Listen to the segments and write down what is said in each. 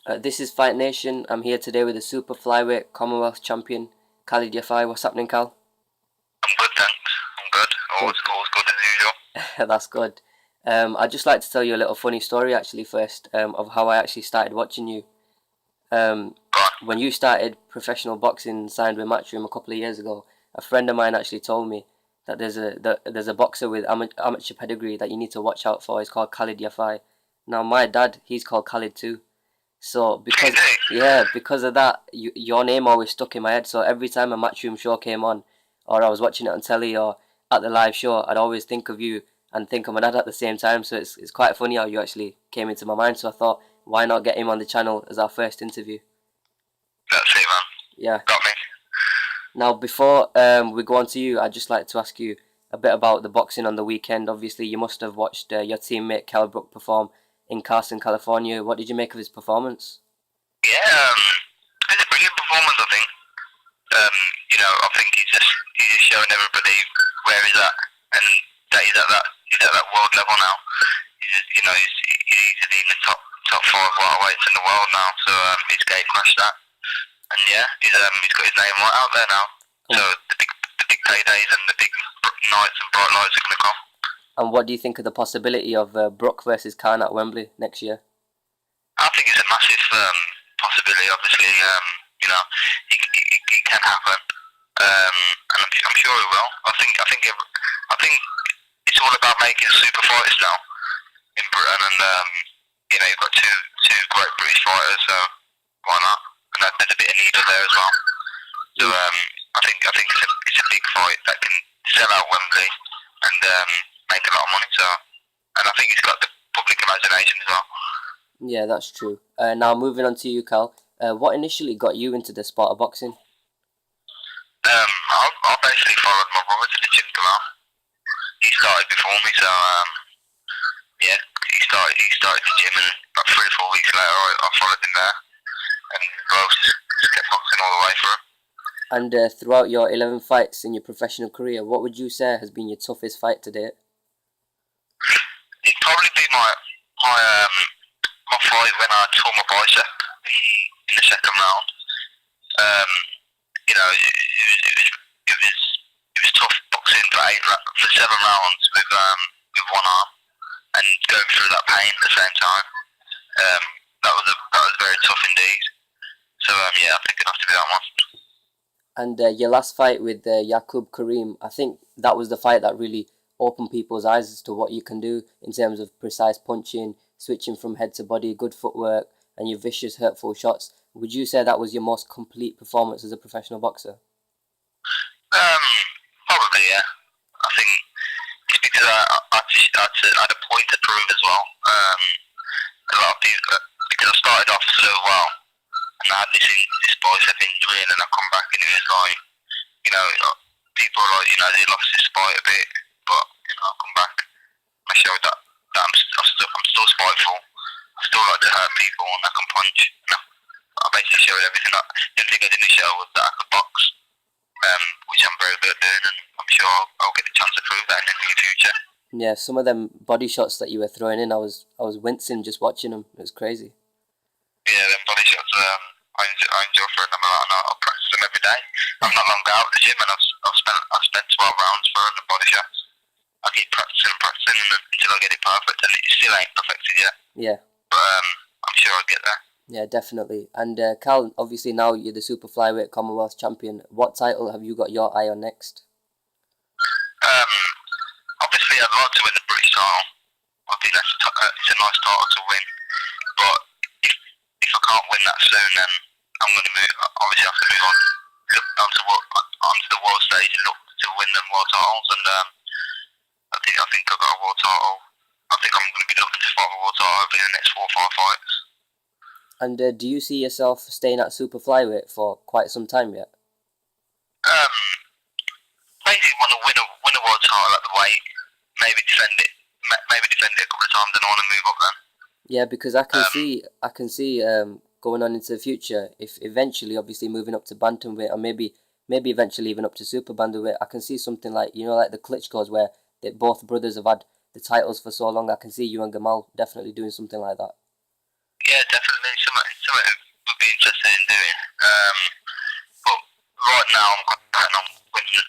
This is Fight Nation. I'm here today with the super flyweight Commonwealth champion, KAL YAFAI. What's happening, Cal? I'm good, thanks. I'm good. Good. Always good as usual. That's good. I'd just like to tell you a little funny story actually first, of how I actually started watching you. Um, Go on. when you started professional boxing, signed with Matchroom a couple of years ago, a friend of mine actually told me that there's a boxer with amateur pedigree that you need to watch out for. He's called KAL YAFAI. Now my dad, he's called Khalid too. So because of that, your name always stuck in my head. So every time a Matchroom show came on, or I was watching it on telly or at the live show, I'd always think of you and think of my dad at the same time. So it's quite funny how you actually came into my mind. So I thought, why not get him on the channel as our first interview? That's it, man. Yeah. Got me. Now before we go on to you, I'd just like to ask you a bit about the boxing on the weekend. Obviously, you must have watched your teammate Brook perform in Carson, California. What did you make of his performance? Yeah, it's a brilliant performance, I think. I think he's just showing everybody where he's at, and that he's at that world level now. He's easily in the top five lightweights in the world now. So he's gate crashed that, and yeah, he's got his name right out there now. Oh. So the big paydays and the big nights and bright lights are going to come. And what do you think of the possibility of Brook versus Khan at Wembley next year? I think it's a massive possibility. Obviously, it can happen, and I'm sure it will. I think it's all about making super fighters now in Britain, and you've got two great British fighters, so why not? And there's a bit of need there as well. So I think it's a big fight that can sell out Wembley and make a lot of money. So, and I think it's got the public imagination as well. Yeah, that's true. Now moving on to you, Cal. What initially got you into the sport of boxing? I basically followed my brother to the gym come out. He started before me, so yeah, he started the gym, and about 3 or 4 weeks later, I followed him there, and both just kept boxing all the way through. And throughout your 11 fights in your professional career, what would you say has been your toughest fight to date? It'd probably be my fight when I tore my bicep in the second round. It was tough boxing for 7 rounds with one arm and going through that pain at the same time. That was very tough indeed. So yeah, I think it'd have to be that one. And your last fight with Yakub Karim, I think that was the fight that really opened people's eyes as to what you can do in terms of precise punching, switching from head to body, good footwork, and your vicious, hurtful shots. Would you say that was your most complete performance as a professional boxer? Probably, yeah. I think it's because I had a point to prove as well. A lot of people, because I started off so well, and I had this bicep injury, and then I come back and it was like, people are like, they lost this fight a bit, but I come back, I showed that I'm still spiteful. I still like to hurt people, and I can punch. I basically showed everything. The only thing I didn't show was that I could box, which I'm very good at doing, and I'm sure I'll get the chance to prove that in the near future. Yeah, some of them body shots that you were throwing in, I was wincing just watching them. It was crazy. Yeah, them body shots. I enjoy throwing them out, and I practice them every day. I'm not long out of the gym, and I've spent 12 rounds throwing the body shots. I keep practicing until I get it perfect, and it still ain't perfected yet. Yeah. But I'm sure I'll get there. Yeah, definitely. And Cal, obviously now you're the super flyweight Commonwealth champion. What title have you got your eye on next? Obviously, I'd like to win the British title. I think it's a nice title to win. But if I can't win that soon, then I'm going to move. Obviously, I have to move on, look onto the world stage and look to win them world titles. And I think I've got a world title. I think I'm going to be looking to fight a world title over the next 4 or 5 fights. And do you see yourself staying at super flyweight for quite some time yet? Basically, want to win a world title at the weight. Maybe defend it a couple of times, and I want to move up then. Yeah, because I can see going on into the future, if eventually, obviously, moving up to bantamweight, or maybe eventually even up to super bantamweight, I can see something like like the Klitschko's, where both brothers have had the titles for so long. I can see you and Gamal definitely doing something like that. Yeah, definitely. Some something I would be interested in doing. But right now I'm concentrating on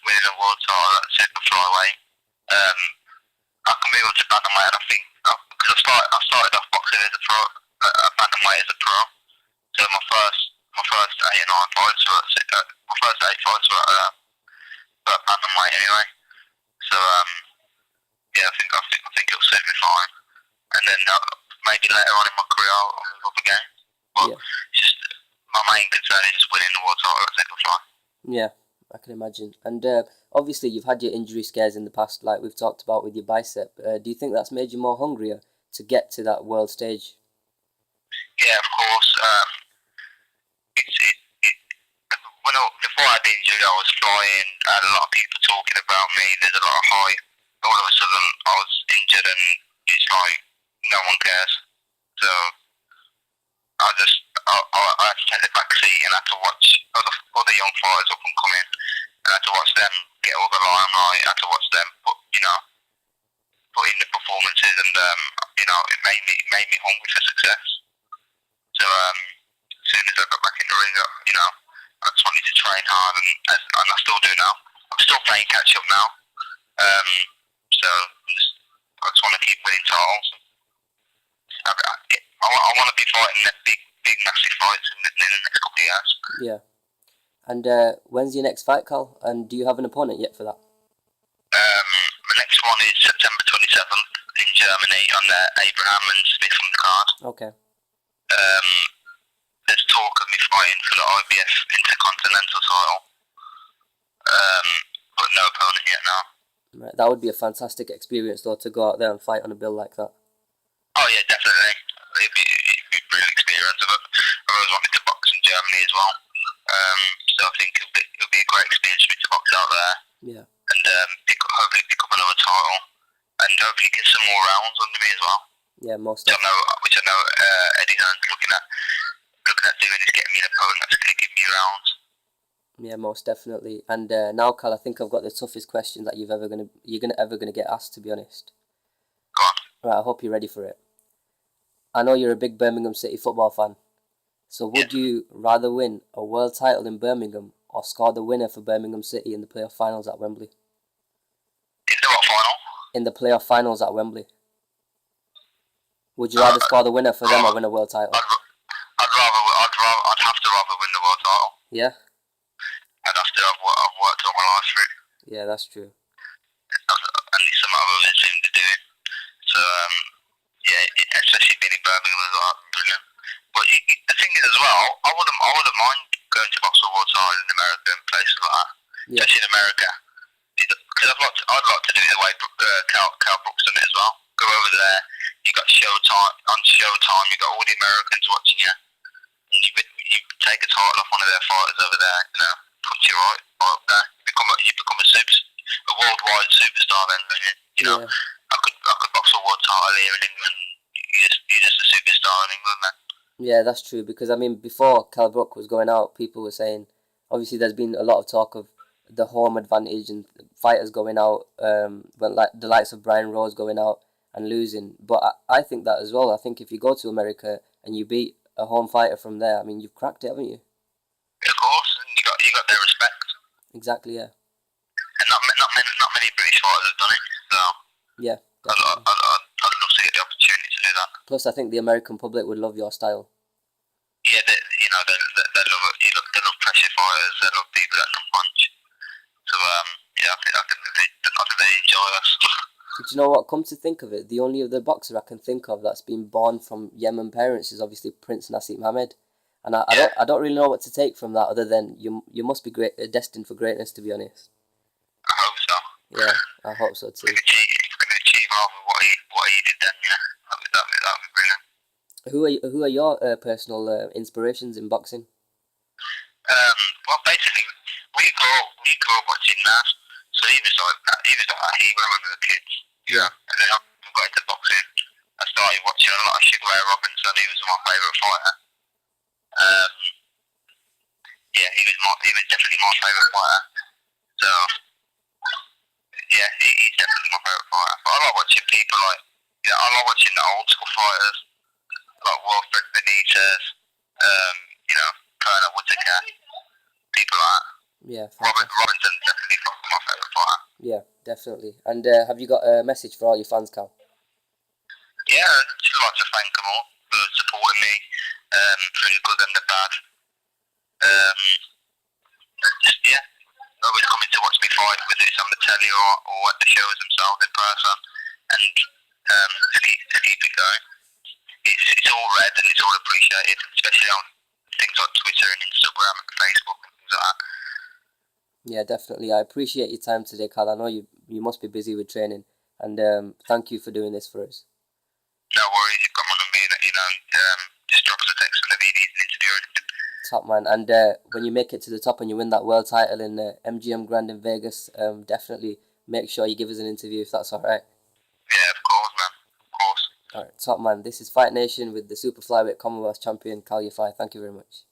winning a world title at super flyweight. I can move on to bantamweight, and I think because I started off boxing as a pro, bantamweight as a pro. So my first 8 and 9 fights were my first 8 fights were bantamweight anyway. So yeah, I think it'll suit me fine. And then maybe later on in my career I'll move up again. But it's just my main concern is just winning the world title at super fly. Yeah, I can imagine. And obviously you've had your injury scares in the past, like we've talked about with your bicep. Do you think that's made you more hungrier to get to that world stage? Yeah, of course. Before I had the injury, I was flying. I had a lot of people talking about me. There's a lot of hype. All of a sudden, I was injured, and it's like no one cares. So I had to take the back seat and I had to watch other young fighters up and coming. And I had to watch them get all the limelight. I had to watch them put in the performances, and it made me hungry for success. So as soon as I got back in the ring, I just wanted to train hard, and I still do now. I'm still playing catch up now. So I just want to keep winning titles. I want to be fighting the big massive fights in the next couple of years. Yeah. And when's your next fight, Carl? And do you have an opponent yet for that? The next one is September 27th in Germany on the Abraham and Smith on the card. Okay. There's talk of me fighting for the IBF Intercontinental title, but no opponent yet now. Right, that would be a fantastic experience, though, to go out there and fight on a bill like that. Oh yeah, definitely. It'd be a brilliant experience. I've always wanted to box in Germany as well, so I think it'll be a great experience for me to box out there. Yeah. And hopefully pick up another title, and hopefully get some more rounds under me as well. Yeah, most definitely. Which I know Eddie Hearn's looking at doing is getting me an opponent that's going to give me rounds. Yeah, most definitely. And now, Carl, I think I've got the toughest question that you're ever gonna get asked, to be honest. Go on. Right, I hope you're ready for it. I know you're a big Birmingham City football fan. So would you rather win a world title in Birmingham or score the winner for Birmingham City in the playoff finals at Wembley? In the what final? In the playoff finals at Wembley. Would you rather score the winner for them or win a world title? I'd have to rather win the world title. Yeah? I'd have to. I've worked all my life for it. Yeah, that's true. And it's something I've always dreamed of doing. So, yeah, especially being in Birmingham as well, brilliant. But the thing is as well, I wouldn't mind going to box a world title in America and places like that. Yeah. Especially in America. Because I'd like to do it the way Cal Brook's done it as well. Go over there, you got Showtime, you got all the Americans watching you, and you take a title off one of their fighters over there, put you right up there. You become a worldwide superstar then, Yeah. I could box a world title here in England. You're just a superstar in England then. Yeah, that's true, because I mean, before Cal Brook was going out, people were saying, obviously there's been a lot of talk of the home advantage and fighters going out, when like the likes of Brian Rose going out and losing. But I think that as well. I think if you go to America and you beat a home fighter from there, I mean, you've cracked it, haven't you? Of course, and you got their respect. Exactly, yeah. And not many British fighters have done it, so yeah, definitely. I'd love to get the opportunity to do that. Plus, I think the American public would love your style. Yeah, they love it. They love pressure fighters. They love people that can punch. So yeah, I think they enjoy us. Do you know what? Come to think of it, the only other boxer I can think of that's been born from Yemen parents is obviously Prince Naseem Hamed, and I don't really know what to take from that other than you must be destined for greatness, to be honest. I hope so. Yeah, I hope so too. If we can achieve half of what he did, then yeah, that would be brilliant. Who are your personal inspirations in boxing? Well, basically, we grew up watching Nas, so he was like a hero when we were kids. Yeah. And then I got into boxing. I started watching a lot of Sugar Ray Robinson. He was my favourite fighter. Yeah, he was definitely my favourite fighter. So yeah, he's definitely my favourite fighter. But I like watching people I like watching the old school fighters like Wilfred Benitez, You know, Colonel Whitaker, people like that. Yeah, Robinson definitely my favourite fighter. yeah, definitely. And have you got a message for all your fans, Cal? Yeah, I'd just like to thank them all for supporting me, through the good and the bad. Just, yeah, always coming to watch me fight, whether it's on the telly or at the shows themselves in person, and to keep it going. It's all read and it's all appreciated, especially on things like Twitter and Instagram and Facebook and things like that. Yeah, definitely. I appreciate your time today, Cal. I know you must be busy with training, and thank you for doing this for us. No worries, you've got my number, just drop us a text whenever you need an interview or anything. Top man. And when you make it to the top and you win that world title in MGM Grand in Vegas, definitely make sure you give us an interview if that's all right. Yeah, of course, man. Of course. All right, top man. This is Fight Nation with the Super Flyweight Commonwealth Champion KAL YAFAI. Thank you very much.